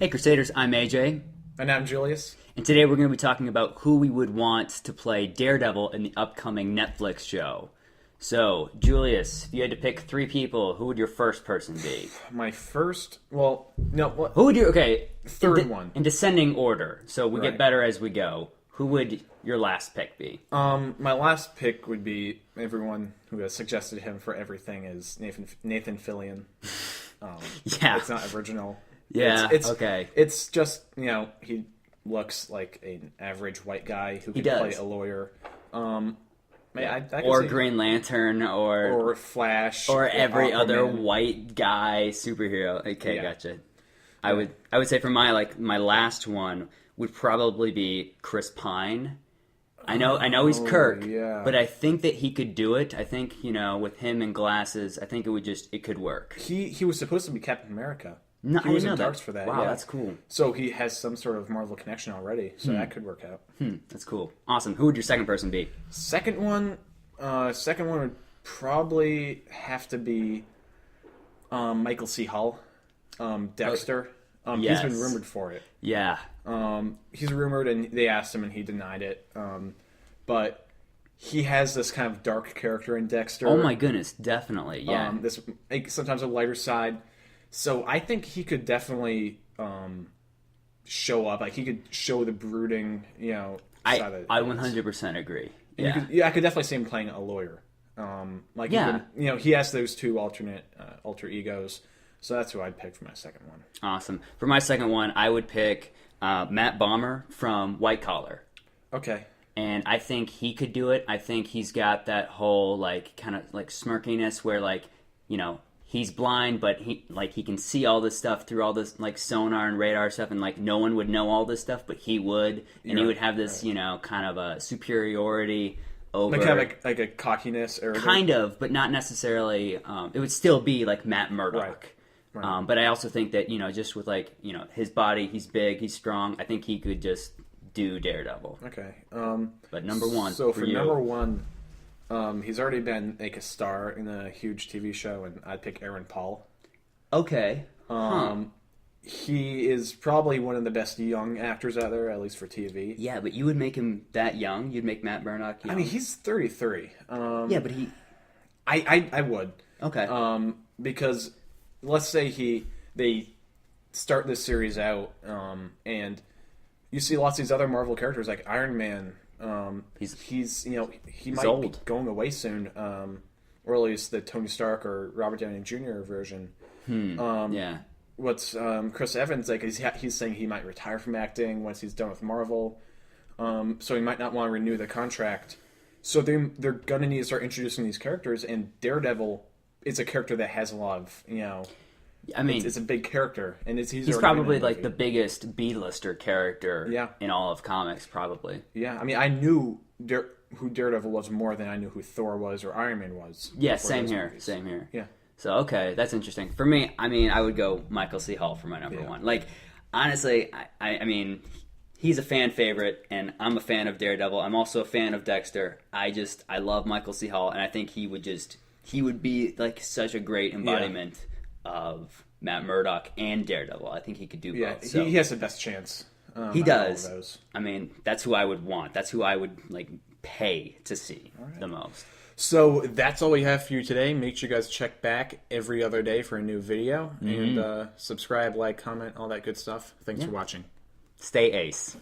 Hey Crusaders, I'm AJ. And I'm Julius. And today we're going to be talking about who we would want to play Daredevil in the upcoming Netflix show. So, Julius, if you had to pick 3 people, who would your first person be? My first, well, no, what? Who would you, okay. Third one. In descending order, so we Right. get better as we go. Who would your last pick be? My last pick would be everyone who has suggested him for everything is Nathan Fillion. Yeah. It's not original. Yeah, it's okay. It's just, he looks like an average white guy who can play a lawyer. I could Or see, Green Lantern, or Flash, or every Aquaman. other white guy superhero. Okay, Yeah. gotcha. I would say for my last one would probably be Chris Pine. I know he's Kirk, yeah. but I think that he could do it. I think, with him and glasses, I think it could work. He was supposed to be Captain America. No, He I was didn't in know darks that. for that. Wow, yeah. that's cool. So he has some sort of Marvel connection already, so that could work out. That's cool. Awesome. Who would your second person be? Second one would probably have to be Michael C. Hall, Dexter. Yes. He's been rumored for it. Yeah. He's rumored, and they asked him, and he denied it. But he has this kind of dark character in Dexter. Oh my goodness, definitely. Yeah. This sometimes a lighter side. So I think he could definitely show up. Like he could show the brooding, side of I 100% agree. and Yeah. I could definitely see him playing a lawyer. He has those two alter egos. So that's who I'd pick for my second one. Awesome. For my second one, I would pick Matt Bomer from White Collar. Okay. And I think he could do it. I think he's got that whole kind of smirkiness where he's blind, but he can see all this stuff through all this sonar and radar stuff, and no one would know all this stuff, but he would, and he would have this kind of a superiority over, like a cockiness, arrogance. kind of, but not necessarily. It would still be like Matt Murdock. Right. But I also think that just with his body, he's big, he's strong. I think he could just do Daredevil. Okay. But number one. So for you. number one, he's already been a star in a huge TV show, and I'd pick Aaron Paul. Okay. He is probably one of the best young actors out there, at least for TV. Yeah, but you would make him that young? You'd make Matt Murdock young? I mean, he's 33. Yeah, but he... I would. Okay. Because let's say they start this series out, and you see lots of these other Marvel characters like Iron Man. He might old. be going away soon, or at least the Tony Stark or Robert Downey Jr. version. Yeah. What's Chris Evans like? He's saying he might retire from acting once he's done with Marvel, so he might not want to renew the contract. So they're gonna need to start introducing these characters, and Daredevil is a character that has a lot of I mean, it's a big character, and he's probably the biggest B-lister character Yeah. in all of comics, probably. Yeah, I mean, I knew who Daredevil was more than I knew who Thor was or Iron Man was. Yeah, before same those here. movies. Same here. Yeah. So, okay, that's interesting. For me, I mean, I would go Michael C. Hall for my number one. Honestly, I mean, he's a fan favorite, and I'm a fan of Daredevil. I'm also a fan of Dexter. I love Michael C. Hall, and I think he would be such a great embodiment of Matt Murdock and Daredevil. I think he could do both. So. He has the best chance. He does. Out of those. I mean, that's who I would want. That's who I would pay to see the most. So that's all we have for you today. Make sure you guys check back every other day for a new video, and subscribe, like, comment, all that good stuff. Thanks for watching. Stay ace.